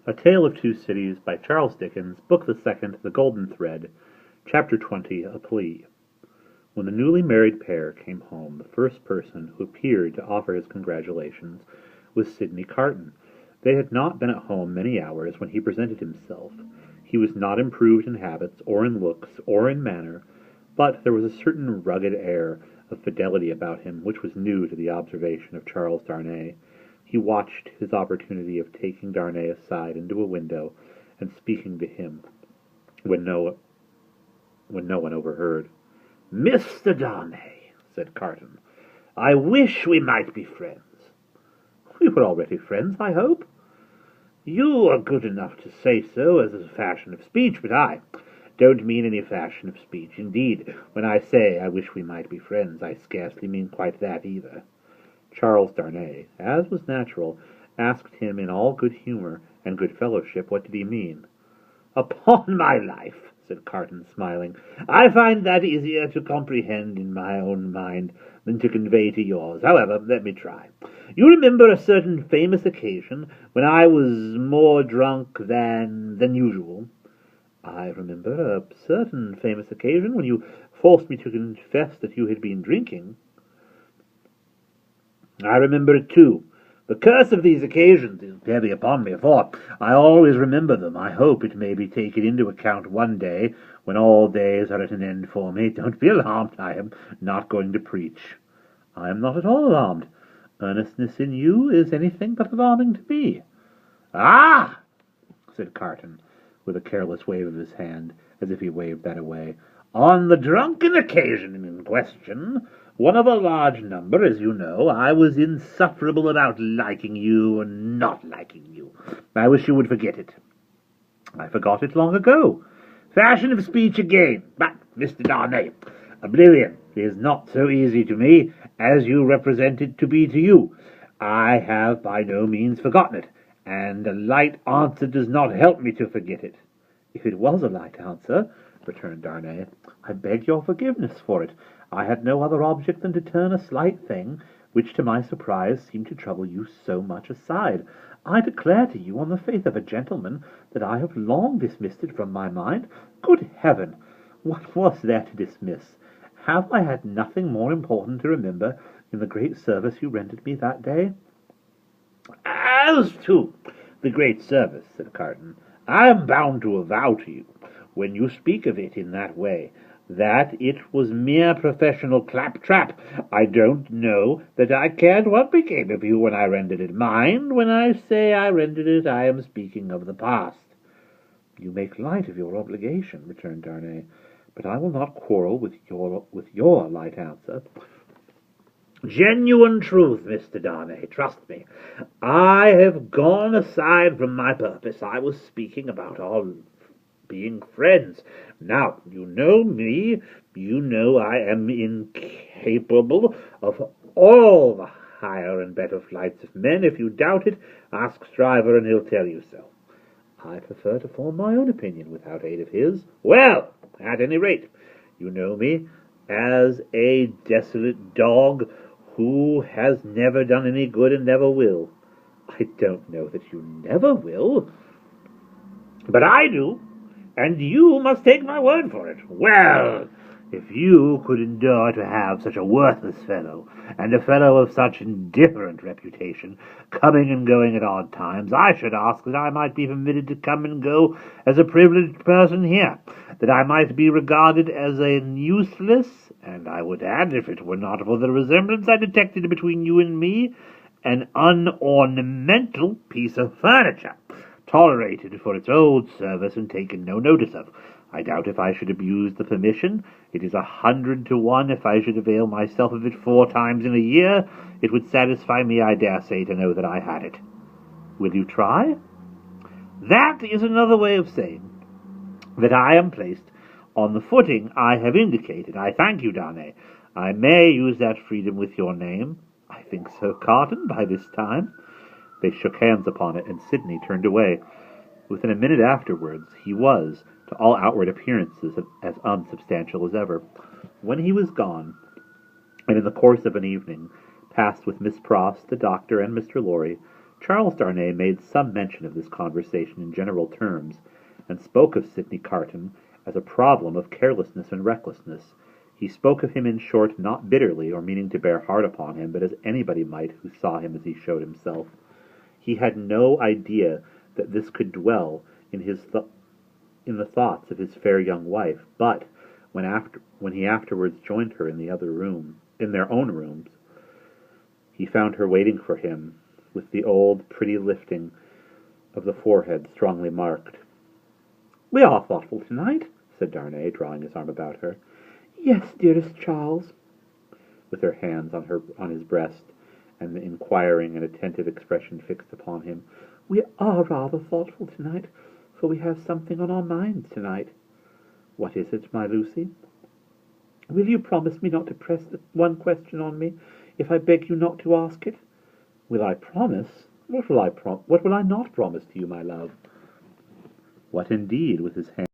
A Tale of Two Cities by Charles Dickens, Book the Second, The Golden Thread, Chapter 20, A Plea. When the newly married pair came home, the first person who appeared to offer his congratulations was Sidney Carton. They had not been at home many hours when he presented himself. He was not improved in habits, or in looks, or in manner, but there was a certain rugged air of fidelity about him which was new to the observation of Charles Darnay. He watched his opportunity of taking Darnay aside into a window and speaking to him when no one overheard. "Mr. Darnay," said Carton, "I wish we might be friends." "We were already friends, I hope." "You are good enough to say so as a fashion of speech, but I don't mean any fashion of speech. Indeed, when I say I wish we might be friends, I scarcely mean quite that either." Charles Darnay, as was natural, asked him in all good humour and good fellowship what did he mean. "Upon my life," said Carton, smiling, "I find that easier to comprehend in my own mind than to convey to yours. However, let me try. You remember a certain famous occasion when I was more drunk than usual?" "I remember a certain famous occasion when you forced me to confess that you had been drinking." "I remember it too. The curse of these occasions is heavy upon me, for I always remember them. I hope it may be taken into account one day, when all days are at an end for me. Don't be alarmed. I am not going to preach." "I am not at all alarmed. Earnestness in you is anything but alarming to me." "Ah!" said Carton, with a careless wave of his hand, as if he waved that away. "On the drunken occasion in question, one of a large number, as you know, I was insufferable about liking you and not liking you. I wish you would forget it." "I forgot it long ago." "Fashion of speech again. But, Mr. Darnay, oblivion is not so easy to me as you represent it to be to you. I have by no means forgotten it, and a light answer does not help me to forget it." "If it was a light answer," returned Darnay, "I beg your forgiveness for it. I had no other object than to turn a slight thing, which to my surprise seemed to trouble you so much, aside. I declare to you, on the faith of a gentleman, that I have long dismissed it from my mind. Good heaven! What was there to dismiss? Have I had nothing more important to remember in the great service you rendered me that day?" "As to the great service," said Carton, "I am bound to avow to you, when you speak of it in that way, that it was mere professional claptrap. I don't know that I cared what became of you when I rendered it. Mind, when I say I rendered it, I am speaking of the past." "You make light of your obligation," returned Darnay, "but I will not quarrel with your light answer." "Genuine truth, Mr. Darnay, trust me. I have gone aside from my purpose. I was speaking about our being friends. Now, you know me. You know I am incapable of all the higher and better flights of men. If you doubt it, ask Stryver, and he'll tell you so." "I prefer to form my own opinion without aid of his." "Well, at any rate, you know me as a desolate dog who has never done any good and never will." "I don't know that you never will." "But I do, and you must take my word for it." "Well, if you could endure to have such a worthless fellow, and a fellow of such indifferent reputation, coming and going at odd times, I should ask that I might be permitted to come and go as a privileged person here, that I might be regarded as an useless, and I would add, if it were not for the resemblance I detected between you and me, an unornamental piece of furniture, tolerated for its old service and taken no notice of. I doubt if I should abuse the permission. It is 100 to 1 if I should avail myself of it 4 times in a year. It would satisfy me, I dare say, to know that I had it." "Will you try?" "That is another way of saying that I am placed on the footing I have indicated. I thank you, Darnay. I may use that freedom with your name." "I think so, Carton, by this time." They shook hands upon it, and Sidney turned away. Within a minute afterwards he was, to all outward appearances, as unsubstantial as ever. When he was gone, and in the course of an evening passed with Miss Pross, the doctor, and Mr. Lorry, Charles Darnay made some mention of this conversation in general terms, and spoke of Sidney Carton as a problem of carelessness and recklessness. He spoke of him, in short, not bitterly, or meaning to bear hard upon him, but as anybody might who saw him as he showed himself. He had no idea that this could dwell in in the thoughts of his fair young wife, but when he afterwards joined her in their own rooms, he found her waiting for him, with the old pretty lifting of the forehead strongly marked. "We are thoughtful tonight," said Darnay, drawing his arm about her. "Yes, dearest Charles," with her hands on his breast, and the inquiring and attentive expression fixed upon him. "We are rather thoughtful tonight, for we have something on our minds tonight." "What is it, my Lucy?" "Will you promise me not to press one question on me, if I beg you not to ask it?" "Will I promise? What will I not promise to you, my love?" What indeed, with his hand